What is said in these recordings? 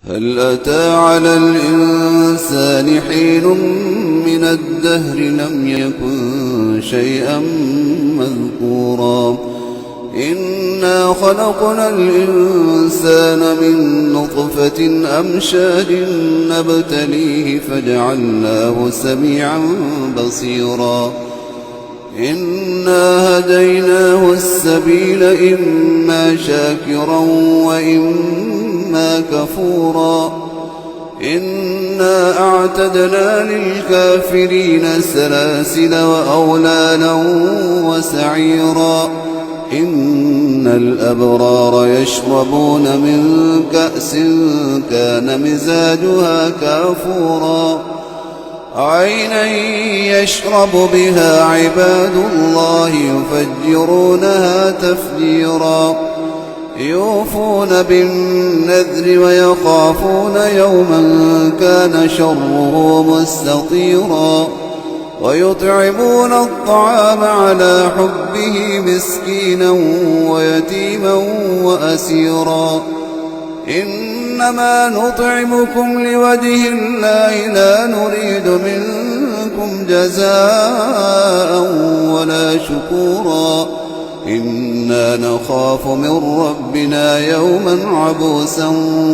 هل أتى على الإنسان حين من الدهر لم يكن شيئا مذكورا إنا خلقنا الإنسان من نطفة أمشاج نبتليه فجعلناه سميعا بصيرا إنا هديناه السبيل إما شاكرا وإما كفورا إنا أعتدنا للكافرين سلاسل وأغلالا وسعيرا إن الأبرار يشربون من كأس كان مزاجها كافورا عينا يشرب بها عباد الله يفجرونها تفجيرا يوفون بالنذر ويخافون يوما كان شره مستطيرا ويطعمون الطعام على حبه مسكينا ويتيما وأسيرا إنما نطعمكم لوجه الله لا نريد منكم جزاء ولا شكورا إنا نخاف من ربنا يوما عبوسا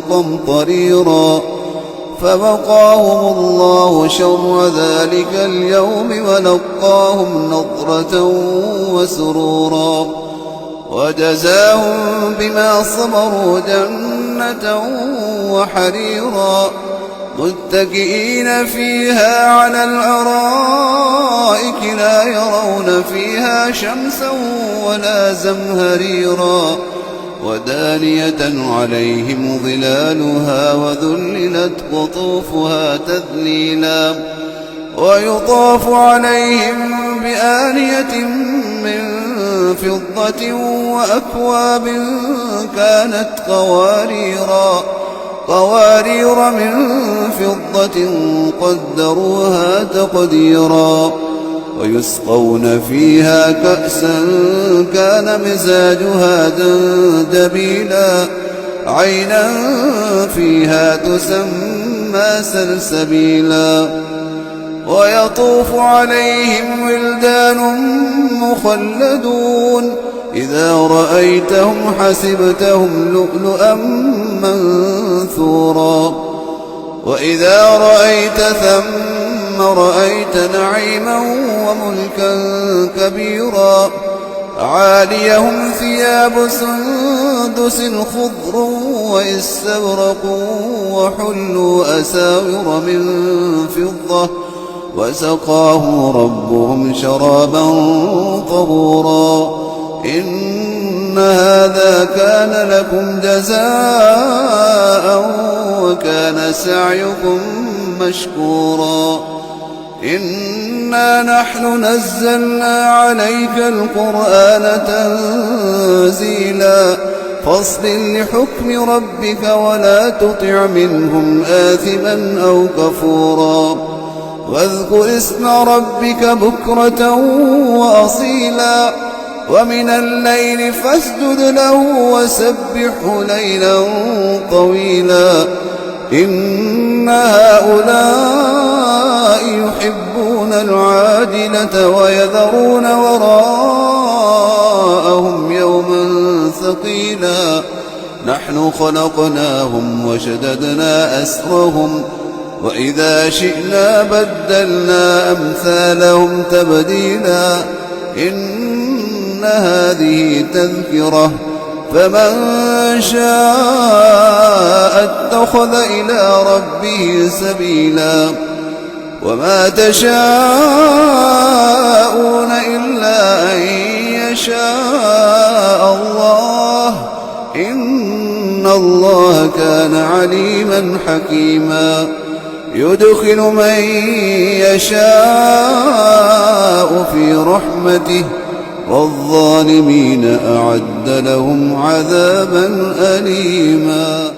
قمطريرا فوقاهم الله شر ذلك اليوم ولقاهم نضرة وسرورا وجزاهم بما صبروا جنة وحريرا متكئين فيها على الأرائك لا يرون فيها شمسا ولا زمهريرا ودانية عليهم ظلالها وذللت قطوفها تذليلا ويطاف عليهم بآنية من فضة وأكواب كانت قوارير من فضة قدروها تقديرا ويسقون فيها كأسا كان مزاجها زنجبيلا عينا فيها تسمى سلسبيلا ويطوف عليهم ولدان مخلدون إذا رأيتهم حسبتهم لؤلؤا منثورا وإذا رأيت ثم رأيت نعيما وملكا كبيرا عاليهم ثياب سندس خضر واستبرق وحلوا أساور من فضة وسقاهم ربهم شرابا طهورا إن هذا كان لكم جزاء وكان سعيكم مشكورا إنا نحن نزلنا عليك القرآن تنزيلا فاصبر لحكم ربك ولا تطع منهم آثما أو كفورا واذكر اسم ربك بكرة وأصيلا ومن الليل فاسجد له وسبحه ليلا طويلا إن هؤلاء يحبون العاجلة ويذرون وراءهم يوما ثقيلا نحن خلقناهم وشددنا أسرهم وإذا شئنا بدلنا أمثالهم تبديلا إن هذه تذكرة فمن شاء اتخذ إلى ربه سبيلا وما تشاءون إلا أن يشاء الله إن الله كان عليما حكيما يدخل من يشاء في رحمته والظالمين أعد لهم عذابا أليما.